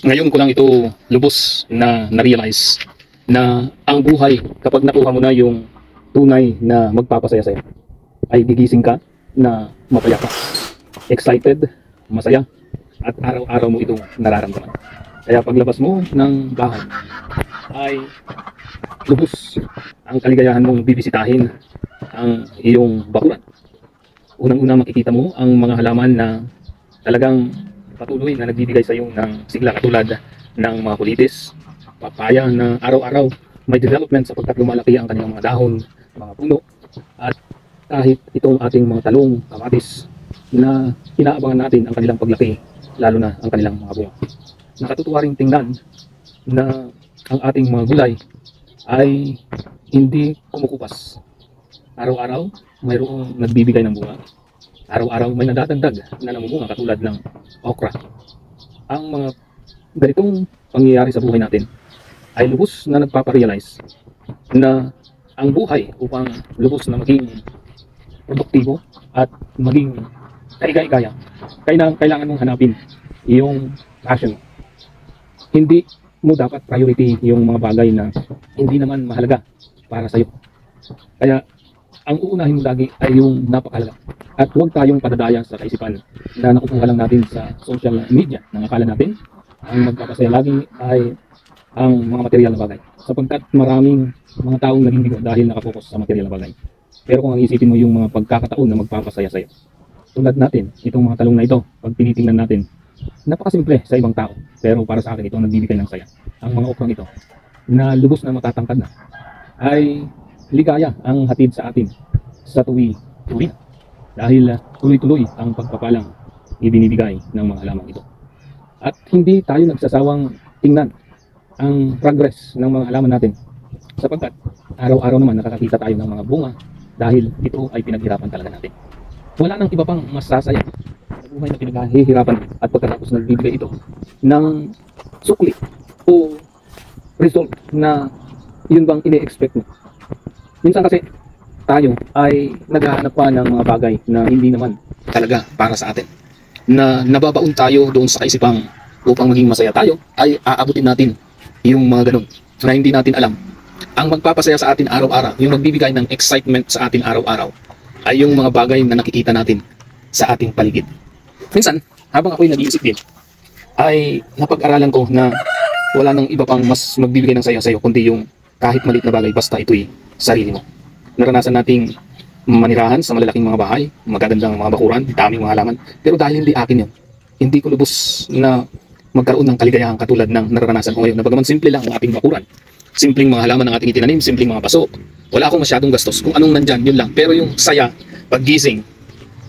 Ngayon ko lang ito lubos na na-realize na ang buhay, kapag nakuha mo na yung tunay na magpapasaya sa'yo, ay gigising ka na mapayapa, excited, masaya, at araw-araw mo itong nararamdaman. Kaya paglabas mo ng bahay ay lubos ang kaligayahan mong bibisitahin ang iyong bakuran. Unang-una makikita mo ang mga halaman na talagang patuloy na nagbibigay sa iyo ng sigla, katulad ng mga kulitis, papaya na araw-araw may development sapagkat lumalaki ang kanilang mga dahon, mga puno, at kahit itong ating mga talong, kamatis na inaabangan natin ang kanilang paglaki, lalo na ang kanilang mga bunga. Nakatutuwa ring tingnan na ang ating mga gulay ay hindi kumukupas. Araw-araw mayroong nagbibigay ng bunga. Araw-araw may nadadagdag na namumunga katulad ng okra. Ang mga ganitong pangyayari sa buhay natin ay lubos na nagpaparealize na ang buhay upang lubos na maging produktibo at maging kaigay-gaya, kailangan mong hanapin yung passion. Hindi mo dapat priority yung mga bagay na hindi naman mahalaga para sa'yo. Kaya ang uunahin mo lagi ay yung napakahalaga. At huwag tayong padadaya sa kaisipan na nakukuha lang natin sa social media. Nang akala natin, ang magpapasaya lagi ay ang mga material na bagay. Sapagkat maraming mga taong naging bigo dahil nakapokus sa material na bagay. Pero kung ang isipin mo yung mga pagkakataon na magpapasaya sa'yo, tulad natin, itong mga talong na ito, pag tinitingnan natin, napakasimple sa ibang tao. Pero para sa akin, ito ang nagbibigay ng saya. Ang mga okrang ito, na lubos na matatangkad na, ay ligaya ang hatid sa atin sa tuwi-tuwi. Dahil tuloy-tuloy ang pagpapalang ibinibigay ng mga halaman ito. At hindi tayo nagsasawang tingnan ang progress ng mga halaman natin. Sapagkat araw-araw naman nakakakita tayo ng mga bunga dahil ito ay pinaghirapan talaga natin. Wala nang iba pang masasaya sa buhay na pinaghihirapan at pagkatapos nagbibigay ito ng sukli o result na yun bang ini-expect mo. Minsan kasi tayo ay naghahanap pa ng mga bagay na hindi naman talaga para sa atin. Na nababaon tayo doon sa kaisipang upang maging masaya tayo ay aabutin natin yung mga ganun na hindi natin alam. Ang magpapasaya sa atin araw-araw, yung magbibigay ng excitement sa atin araw-araw, ay yung mga bagay na nakikita natin sa ating paligid. Minsan, habang ako'y nag-iisip din, ay napag-aralan ko na wala nang iba pang mas magbibigay ng saya sa'yo kundi yung kahit maliit na bagay basta ito'y sarili mo. Naranasan nating manirahan sa malalaking mga bahay, magagandang mga bakuran, daming mga halaman, pero dahil hindi akin yun, hindi ko lubos na magkaroon ng kaligayahan katulad ng naranasan ko ngayon na bagaman simple lang ang ating bakuran, simpleng mga halaman ang ating itinanim, simpleng mga paso, wala akong masyadong gastos, kung anong nandyan, yun lang. Pero yung saya, paggising,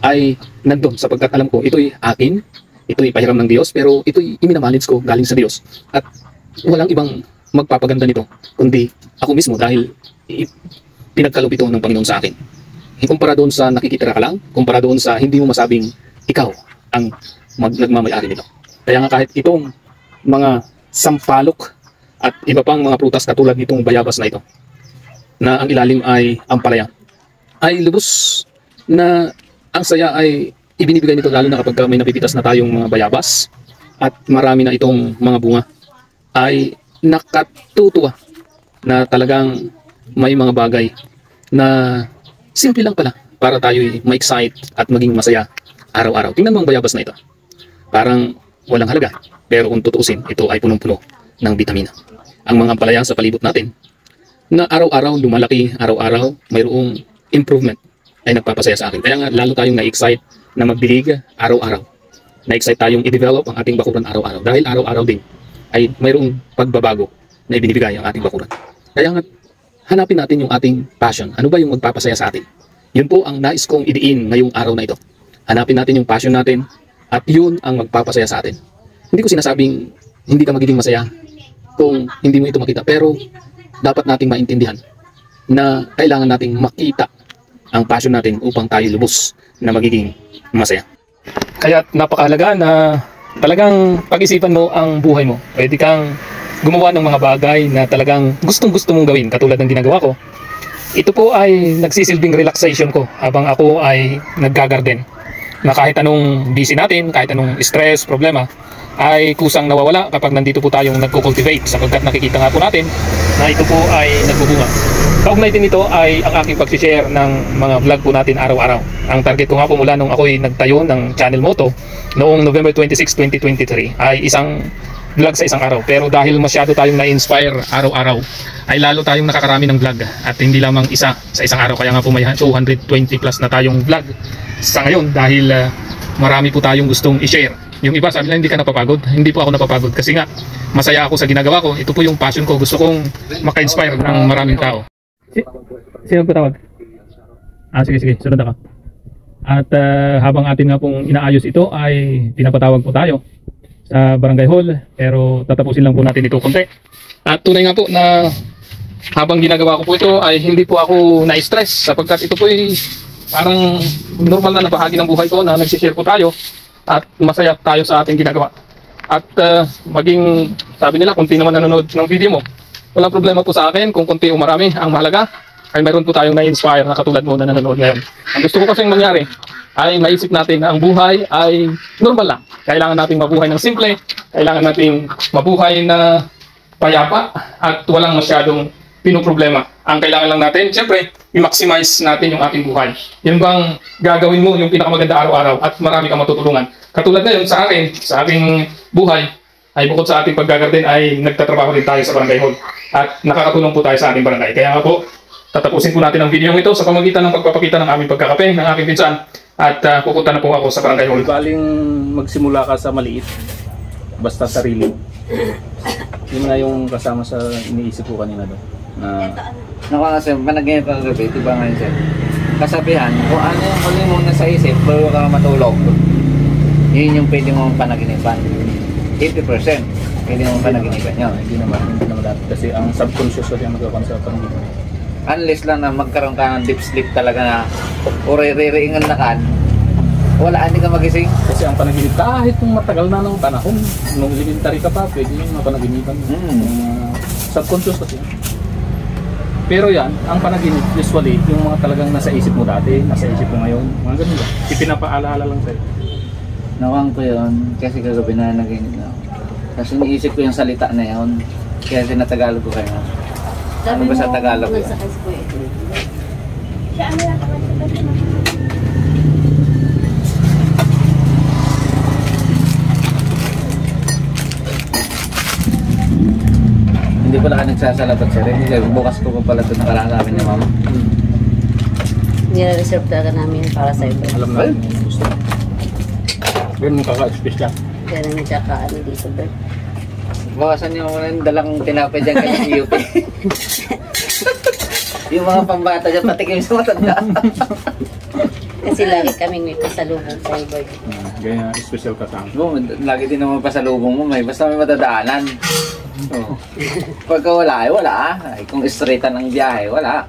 ay nandun sapagkat alam ko, ito'y akin, ito'y pahiram ng Diyos, pero ito'y iminamanage ko galing sa Diyos. At walang ibang magpapaganda nito, kundi ako mismo dahil pinagkaloob ito ng Panginoon sa akin. Kumpara doon sa nakikitira ka lang, kumpara doon sa hindi mo masabing ikaw ang nagmamayari nito. Kaya nga kahit itong mga sampalok at iba pang mga prutas katulad nitong bayabas na ito, na ang ilalim ay ampalaya, ay lubos na ang saya ay ibinibigay nito lalo na kapag may napipitas na tayong mga bayabas at marami na itong mga bunga, ay nakatutuwa na talagang may mga bagay na simple lang pala para tayo'y ma-excite at maging masaya araw-araw. Tingnan mo ang bayabas na ito. Parang walang halaga, pero kung tutuusin, ito ay punong-puno ng bitamina. Ang mga ampalaya sa palibot natin na araw-araw lumalaki, araw-araw mayroong improvement ay nagpapasaya sa akin. Kaya nga lalo tayong na-excite na magdilig araw-araw. Na-excite tayong i-develop ang ating bakuran araw-araw dahil araw-araw din ay mayroong pagbabago na ibinibigay ang ating bakuran. Kaya nga hanapin natin yung ating passion. Ano ba yung magpapasaya sa atin? Yun po ang nais kong idiin ngayong araw na ito. Hanapin natin yung passion natin at yun ang magpapasaya sa atin. Hindi ko sinasabing hindi ka magiging masaya kung hindi mo ito makita. Pero dapat nating maintindihan na kailangan nating makita ang passion natin upang tayo lubos na magiging masaya. Kaya napakahalaga na talagang pag-isipan mo ang buhay mo. Pwede kang gumawa ng mga bagay na talagang gustong-gusto mong gawin katulad ng ginagawa ko. Ito po ay nagsisilbing relaxation ko habang ako ay naggagarden. Na kahit anong busy natin, kahit anong stress, problema, ay kusang nawawala kapag nandito po tayong nagko-cultivate, sapagkat nakikita nga po natin na ito po ay nagbubunga. Kaugnay din ito ay ang aking pag-share ng mga vlog po natin araw-araw. Ang target ko nga po mula nung ako'y nagtayo ng channel Moto noong November 26, 2023 ay isang vlog sa isang araw. Pero dahil masyado tayong na-inspire araw-araw, ay lalo tayong nakakarami ng vlog at hindi lamang isa sa isang araw. Kaya nga po may 220 plus na tayong vlog sa ngayon dahil marami po tayong gustong i-share. Yung iba sabi lang, hindi ka napapagod. Hindi po ako napapagod kasi nga masaya ako sa ginagawa ko. Ito po yung passion ko. Gusto kong maka-inspire ng maraming tao. Sino po tawag? Sige, sunod ako. At habang atin nga pong inaayos ito ay pinapatawag po tayo sa barangay hall, pero tatapusin lang po natin ito konti. At tunay nga po na habang ginagawa ko po ito ay hindi po ako na-stress, sapagkat ito po ay parang normal na bahagi ng buhay ko na nagsishare po tayo at masaya tayo sa ating ginagawa. At maging sabi nila, kunti naman nanonood ng video mo, walang problema po sa akin kung kunti o marami. Ang mahalaga ay meron po tayong na-inspire na katulad mo na nanonood ngayon. Ang gusto ko kasing mangyari ay maisip natin na ang buhay ay normal lang. Kailangan nating mabuhay ng simple, kailangan nating mabuhay na payapa at walang masyadong pinoproblema. Ang kailangan lang natin, siyempre, i-maximize natin yung ating buhay. Yun bang gagawin mo yung pinakamaganda araw-araw at marami kang matutulungan. Katulad na yun sa akin, sa aking buhay, ay bukod sa ating paggagarden ay nagtatrabaho din tayo sa barangay hall. At nakakatulong po tayo sa ating barangay. Kaya nga po, tatapusin po natin ang video ito sa pamagitan ng pagpapakita ng aming pagkakape, ng aking pinsan. At pupunta na po ako sa barangay hall. Baling magsimula ka sa maliit, basta sarili. Yun nga yung kasama sa iniisip ko kanina doon. Kasi panaginip ka gabi, diba ngayon sir? Kasabihan, kung ano yung huli mo na sa isip, bago ka matulog, yun yung pwede mong panaginipan. 80% pwede mong panaginipan yun. Hindi naman dati. Kasi ang subconscious kasi ang magkakonsep ng dito. Unless lang na magkaroon ka ng deep sleep talaga na o ririingan na kan, wala, hindi ka magising. Kasi ang panaginip, kahit nung matagal na ng panahon, nung elementary ka pa, pwede yung mapanaginipan. Subconscious kasi. Pero yan, ang panaginip, usually, yung mga talagang nasa isip mo dati, nasa isip mo ngayon, mga ganun lang. Ipinapaalala lang sa'yo. Nawang ko yun, kasi kagabi na naginip na ako. Kasi iniisip ko yung salita na yun, kaya tinatagalog ko kayo. Ano ba sa Tagalog yun? Hindi pala ka nagsasalabat sir. Bukas ko pa pala ito namin ni mama. Nire-reserve talaga namin para sa ito. Alam na yung gusto. Ganun kaka-special. Ganun tsaka ano dito, Bert. Bawasan niyo muna yung dalang tinapay dyan kay CUP. Yung mga pambata dyan patikim sa matanda. Kasi lagi kaming may pasalubong sa Bert. Ganyan, special kasama. Lagi din naman pasalubong mo, basta may madadaanan. Oh. Pagka wala ay wala. Ay, kung straightan ang biyahe, wala.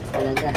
Talaga.